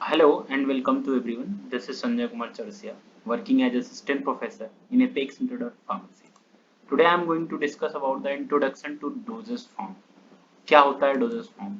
Hello and welcome to everyone. This is Sanjay Kumar Chaurasia, working as assistant professor in Apex Institute of Pharmacy. Today I am going to discuss about the introduction to dosage form. क्या होता है dosage form?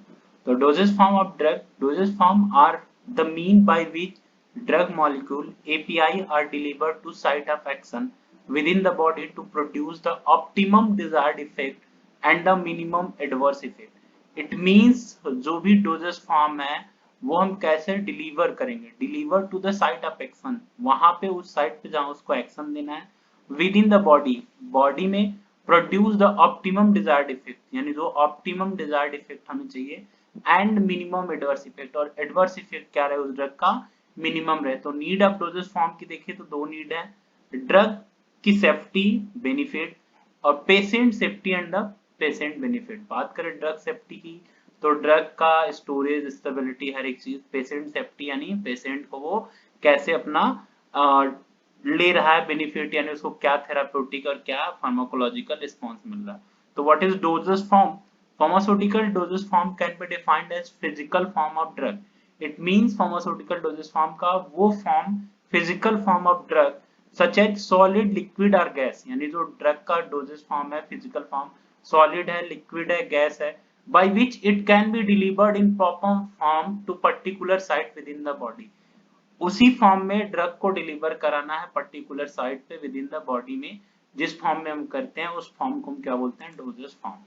The dosage form of drug. Dosage form are the mean by which drug molecule API are delivered to site of action within the body to produce the optimum desired effect and the minimum adverse effect. It means जो भी dosage form है वो हम कैसे deliver करेंगे, deliver to the site of action, वहां पे उस साइट पे जहां उसको एक्शन देना है, within the body, body में produce the optimum desired effect, यानी जो ऑप्टिमम डिजायर्ड इफेक्ट हमें चाहिए, एंड मिनिमम एडवर्स इफेक्ट, और एडवर्स इफेक्ट क्या रहे उस ड्रग का, मिनिमम रहे। तो नीड ऑफ डोजेस फॉर्म की देखिए तो दो नीड है, ड्रग की सेफ्टी बेनिफिट और patient safety and the patient benefit. बात करें ड्रग सेफ्टी की तो ड्रग का स्टोरेज, स्टेबिलिटी, हर एक चीज। पेशेंट सेफ्टी यानी पेशेंट को वो कैसे अपना ले रहा है बेनिफिट, यानी उसको क्या थेराप्यूटिक और क्या फार्माकोलॉजिकल रिस्पॉन्स मिल रहा है। तो what is doses form? Pharmaceutical dosage form can be defined as physical form of drug. It means pharmaceutical dosage form का वो form, physical form of drug such as solid, liquid or gas, यानी जो drug का dosage form है, physical form, solid है, liquid है, gas है, by which it can be delivered in proper form to particular site within the body. उसी form में drug को डिलीवर कराना है पर्टिकुलर साइट पे विद इन द बॉडी में, जिस फॉर्म में हम करते हैं उस फॉर्म को हम क्या बोलते हैं, डोजेस फॉर्म।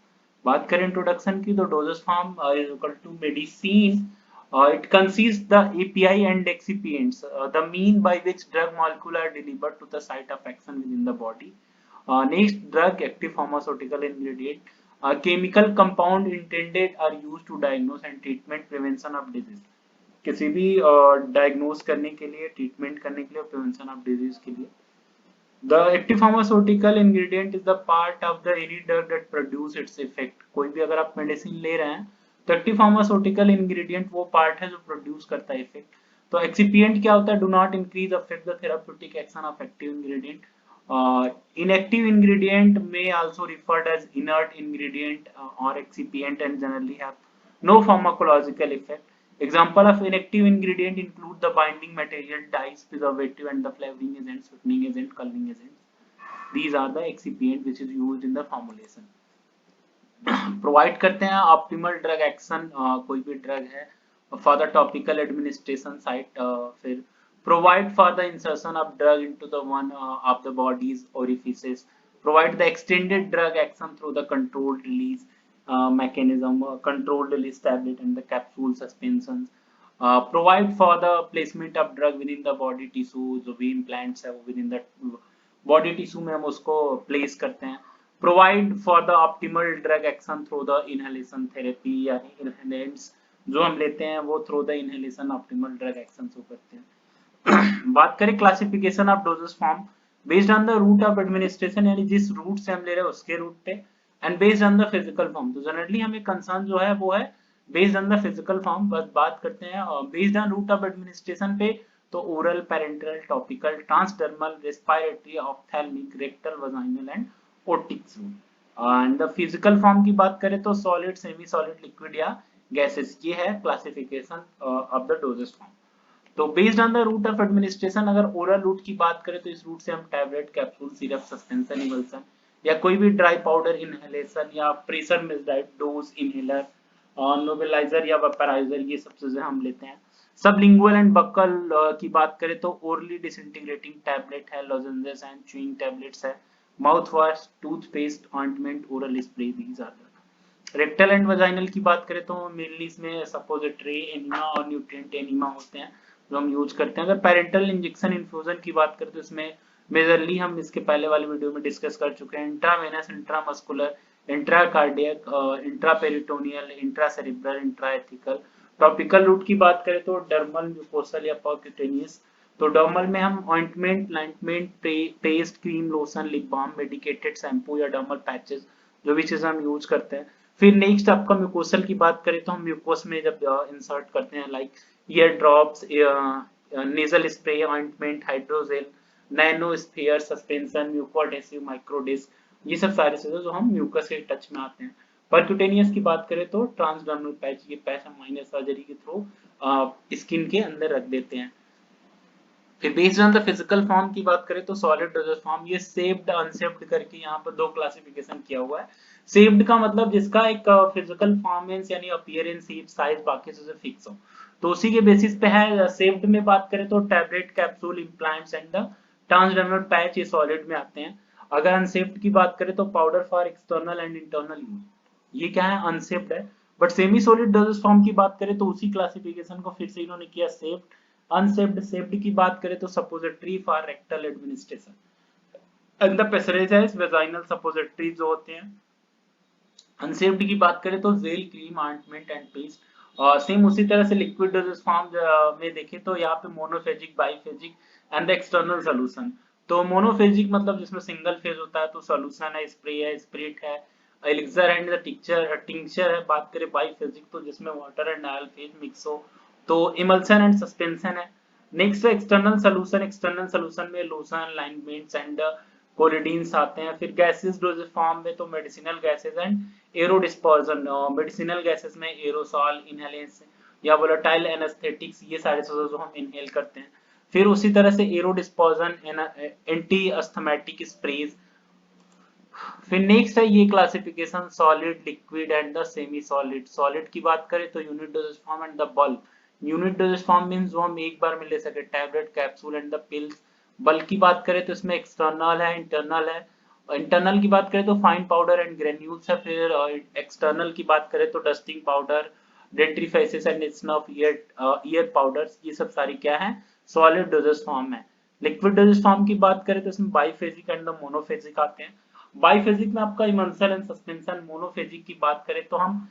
बात करें इंट्रोडक्शन की तो dosage form is equal to medicine, it consists the API and excipients, the mean by which drug molecule are delivered to the site of action within the body. Next, drug active pharmaceutical ingredient, chemical compound intended are used to diagnose and treatment prevention of disease, किसी भी diagnose करने के लिए, treatment करने के लिए, prevention of disease के लिए। The active pharmaceutical ingredient is the part of the any drug that produce its effect. कोई भी अगर आप मेडिसिन ले रहे हैं तो एक्टिव फार्मास्यूटिकल इंग्रेडिएंट वो पार्ट है जो प्रोड्यूस करता है इफेक्ट। तो एक्सिपिएंट क्या होता है? Do not increase affect the therapeutic action of active ingredient. Inactive ingredient may also referred as inert ingredient or excipient and generally have no pharmacological effect. Example of inactive ingredient include the binding material, dyes, preservative and the flavoring agent, sweetening agent, coloring agents. These are the excipient which is used in the formulation. Provide करते हैं optimal drug action, कोई भी drug है for the topical administration site, फिर provide for the insertion of drug into the one of the body's orifices, provide the extended drug action through the controlled release mechanism, controlled release tablet and the capsule suspensions, provide for the placement of drug within the body tissue, जो भी implants है वो within the body tissue में हम उसको place करते हैं। provide for the optimal drug action through the inhalation therapy, यानी inhalants जो हम लेते हैं वो through the inhalation optimal drug action से करते हैं। बात करें classification of dosage form, based on the route of administration, यानी जिस रूट से हम ले रहे हैं उसके रूट पे, and based on the physical form. तो जनरली हमें कंसर्न जो है वो है based on the physical form. बस बात करते हैं based on route of administration पे, तो oral, parenteral, topical, transdermal, respiratory, ophthalmic, rectal, vaginal and otics route. And the physical form की बात करें तो सॉलिड, सेमी सॉलिड, लिक्विड या गैसेस, ये है classification of the dosage form. तो based on the route of administration, अगर oral route की बात करें तो इस रूट से हम tablet, capsule, syrup, suspension, emulsion या कोई भी ड्राई पाउडर इनहेलेशन या प्रेशर मेस्डाइड डोज इनहेलर, नोबेलाइजर या वेपराइजर, ये सब चीजें हम लेते हैं। सबलिंगुअल एंड बक्कल की बात करें तो ओरली डिसइंटीग्रेटिंग टैबलेट है, लॉजेंजेस एंड च्यूइंग टैबलेट्स है, mouth wash, toothpaste, ointment, oral spray, these are the. Rectal and vaginal की बात करें तो मेनली इसमें सपोजिटरी, एनिमा और न्यूट्रिएंट एनिमा होते हैं जो हम यूज करते हैं। अगर पेरेंटल इंजेक्शन इन्फ्यूजन की बात करें तो इसमें मेजरली हम इसके पहले वाले वीडियो में डिस्कस कर चुके हैं, intravenous, intramuscular, intracardiac, intraperitoneal, intracerebral, intrathecal. Topical route की बात करें तो डर्मल, म्यूकोसल या परक्यूटेनियस। तो डर्मल में हम ointment, liniment, paste, cream, lotion, lip balm, medicated shampoo या डर्मल पैचेस, जो भी चीज हम यूज करते हैं। फिर नेक्स्ट आपका म्यूकोसल की बात करें तो हम म्यूकोस में जब इंसर्ट करते हैं like ear drops, nasal spray, ointment, hydrogel, nanosphere, suspension, mucoadhesive, micro disc, ये सब सारी चीजें जो हम म्यूकस के टच में आते हैं। परक्यूटेनियस की बात करें तो ट्रांसडर्मल पैच, ये पैच हम माइनर सर्जरी के थ्रू स्किन के अंदर रख देते हैं। फिर based on the physical form की बात करें तो सॉलिड डोजेज फॉर्म, ये शेप्ड अनशेप्ड करके यहाँ पर दो क्लासिफिकेशन किया हुआ है। शेप्ड का मतलब जिसका एक फिजिकल फॉर्मेंस यानी अपीयरेंस, शेप, साइज बाकी से फिक्स हो, तो उसी के बेसिस पे है। शेप्ड में बात करें तो tablet, capsule, implants and the transdermal patch, ये सॉलिड में आते हैं। अगर अनशेप्ड की बात करें तो powder for external and internal use, ये क्या है, अनशेप्ड है। But semi solid dosage form की बात करें तो उसी क्लासिफिकेशन को फिर से इन्होंने किया शेप्ड, अनशेप्ड। शेप्ड की बात करें तो suppository for rectal administration and the pessaries vaginal suppository जो होते हैं। अनशेप्ड की बात करें तो gel, cream, ointment and paste. Same उसी तरह से लिक्विड डोजेज फॉर्म में देखें तो यहाँ पे monophasic, biphasic and the external solution. तो मोनोफेजिक मतलब जिसमें सिंगल फेज होता है, तो सोल्यूशन है, स्प्रे है, स्प्रिट है, एलिक्सर एंड द टिंक्चर है। बात करें बाइफेजिक तो जिसमें water and oil phase mix हो, तो इमल्सन एंड सस्पेंशन है। Next external solution, external solution में लोशन, लाइनमेंट्स एंड कोलिडीन्स आते हैं। फिर गैसेस डोजेज फॉर्म में तो medicinal gases and arrow dispersion, medicinal gases में एरोसॉल, इनहेलेंस या वोलेटाइल एनेस्थेटिक्स, ये सारे चीजें जो हम इनहेल करते हैं। फिर उसी तरह से arrow dispersion, anti asthmatic sprays. फिर नेक्स्ट है ये classification solid, liquid and the semi solid. Solid की बात करें तो unit doses form and the bulk. Unit doses form means जो हम एक बार में ले सके, tablet, capsule and the pills. Bulk की बात करें तो इसमें एक्सटर्नल है, इंटरनल है। इंटरनल की बात करें तो फाइन पाउडर एंड ग्रेन्यूल्स है। फिर एक्सटर्नल की बात करें तो dusting powder, dentifrices and snuff, ear powders, ये सब सारी क्या है, सॉलिड डोजेज फॉर्म है। लिक्विड डोजेज फॉर्म की बात करें तो इसमें बाइफेजिक एंड द मोनोफेजिक आते हैं। बाइफेजिक में आपका इमल्सन एंड सस्पेंशन। मोनोफेजिक की बात करें तो हम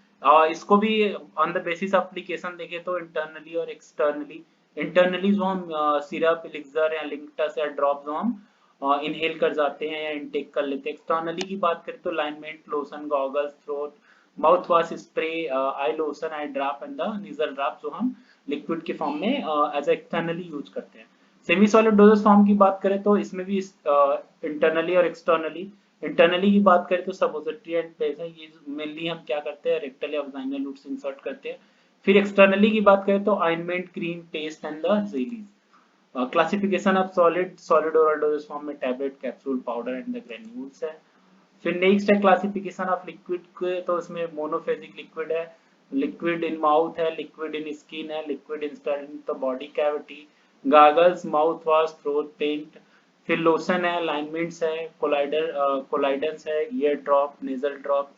इसको भी on the basis of application देखें तो इंटरनली और एक्सटर्नली। इंटरनली जो हम सिरप, एलिक्सर या लिंकटस या ड्रॉप जो हम इनहेल कर जाते हैं या इनटेक कर लेते हैं। एक्सटर्नली की बात करें तो लाइनमेंट, lotion, goggles, throat, mouth wash, spray, I lotion, I drop and the nasal drop जो हम लिक्विड के फॉर्म में एज एक्सटर्नली यूज करते हैं। सेमी सॉलिड डोजेज फॉर्म की बात करें तो इसमें भी इंटरनली और एक्सटर्नली। इंटरनली की बात करें तो सपोजिटरी एंड पेज है, ये मेनली हम क्या करते हैं, रेक्टल या वाजाइनल रूट से इंसर्ट करते हैं। फिर एक्सटर्नली की बात करें तो ointment, cream, paste and the jellies. Classification of solid, solid oral dosage form में tablet, capsule, powder and the granules है। फिर नेक्स्ट है क्लासिफिकेशन ऑफ लिक्विड के, तो इसमें मोनोफेजिक लिक्विड है, लिक्विड इन माउथ है, लिक्विड इन स्किन है, liquid installed in the body cavity, gargles, mouth wash, throat paint. फिर लोशन है, लाइनमेंट्स है, कोलाइडर्स है, ईयर ड्रॉप, नेजल ड्रॉप।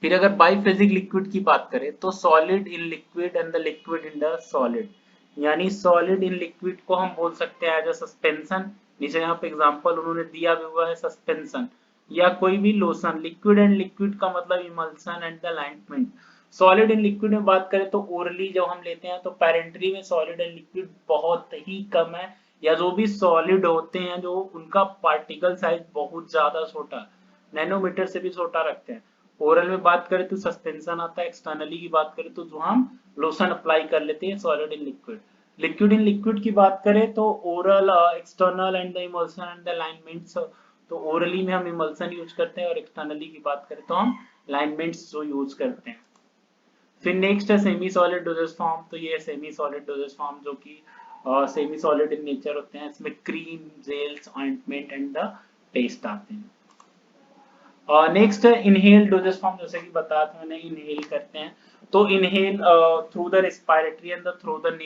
फिर अगर बाइफेजिक लिक्विड की बात करें तो solid in liquid and the liquid in the solid, यानी सॉलिड इन लिक्विड को हम बोल सकते हैं एज अ सस्पेंशन। नीचे यहाँ पे एग्जांपल उन्होंने दिया भी हुआ है, सस्पेंशन या कोई भी लोशन। लिक्विड एंड लिक्विड का मतलब emulsion and the लाइनमेंट। Solid in liquid में बात करें तो ओरली जब हम लेते हैं तो पेरेंट्री में सॉलिड एंड लिक्विड बहुत ही कम है, या जो भी सॉलिड होते हैं जो उनका पार्टिकल साइज बहुत ज्यादा छोटा, नैनोमीटर से भी छोटा रखते हैं। ओरल में बात करें तो सस्पेंशन आता है। एक्सटर्नली की बात करें तो जो हम लोशन अप्लाई कर लेते हैं, solid in liquid. Liquid in liquid की बात करें तो oral, external and the emulsion and the liniments. तो ओरली में हम इमल्सन यूज करते हैं और एक्सटर्नली की बात करें तो हम लाइनमेंट्स जो यूज करते हैं। फिर नेक्स्ट है सेमी सॉलिड डोजेज फॉर्म। तो ये सेमी सॉलिड डोजेज फॉर्म जो कि सेमी सॉलिड इन नेचर होते हैं। इसमें cream, gels, ointment and the paste आते हैं। नेक्स्ट है इनहेल डोजेस फॉर्म, जैसे कि बताया था मैंने, इनहेल करते हैं। तो inhale through the respiratory and through the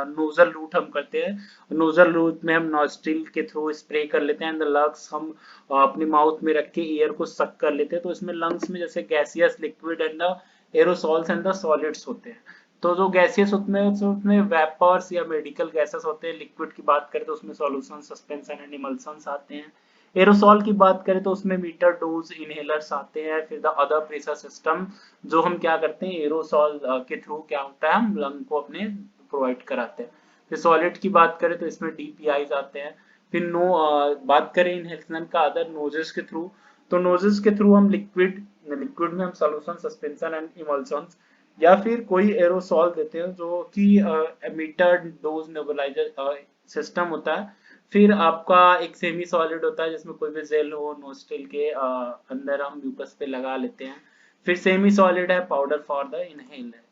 nasal route हम करते हैं। नोजल रूट में हम नॉस्ट्रिल के थ्रू स्प्रे कर लेते हैं एंड द लंग्स हम अपने माउथ में रख के एयर को सक कर लेते हैं। तो इसमें लंग्स में जैसे gaseous, liquid and the aerosols and the solids होते हैं। तो जो गैसियस उसमें वेपर्स या मेडिकल गैसेस होते हैं। लिक्विड की बात करें तो उसमें सॉल्यूशन, सस्पेंशन एंड इमल्सन्स आते हैं। एरोसॉल की बात करें तो उसमें मीटर डोज इनहेलर्स आते हैं। फिर द अदर प्रेशर सिस्टम, जो हम क्या करते हैं, एरोसॉल के थ्रू क्या होता है, हम लंग को अपने प्रोवाइड कराते हैं। फिर सॉलिड की बात करें तो इसमें डीपीआईज आते हैं। फिर बात करें इनहेलेशन का अदर नोजेस के थ्रू, तो नोजेस के थ्रू हम लिक्विड लिक्विड में हम सॉल्यूशन, सस्पेंशन एंड इमल्सन्स या फिर कोई एरोसॉल देते हैं जो कि मीटर डोज नेबुलाइजर सिस्टम होता है। फिर आपका एक सेमी सॉलिड होता है जिसमें कोई भी जेल हो, नोस्ट्रिल के अंदर हम म्यूकस पे लगा लेते हैं। फिर सेमी सॉलिड है पाउडर फॉर द इनहेल है।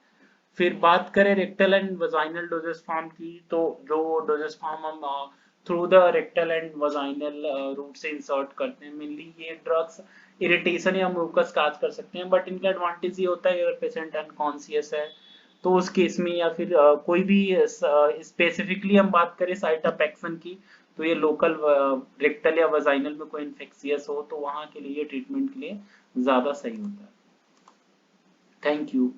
फिर बात करें rectal and vaginal doses form की, तो जो डोजेस फॉर्म हम through the rectal and vaginal route से इंसर्ट करते हैं, मेनली ये ड्रग्स इरिटेशन या म्यूकस काज कर सकते हैं, बट इनका एडवांटेज ये होता है अगर पेशेंट अनकॉन्शियस है तो उस केस में, या फिर कोई भी स्पेसिफिकली हम बात करें साइटापेक्सन की, तो ये लोकल रेक्टल या वजाइनल में कोई इन्फेक्शियस हो तो वहां के लिए ट्रीटमेंट के लिए ज्यादा सही होता है। Thank you.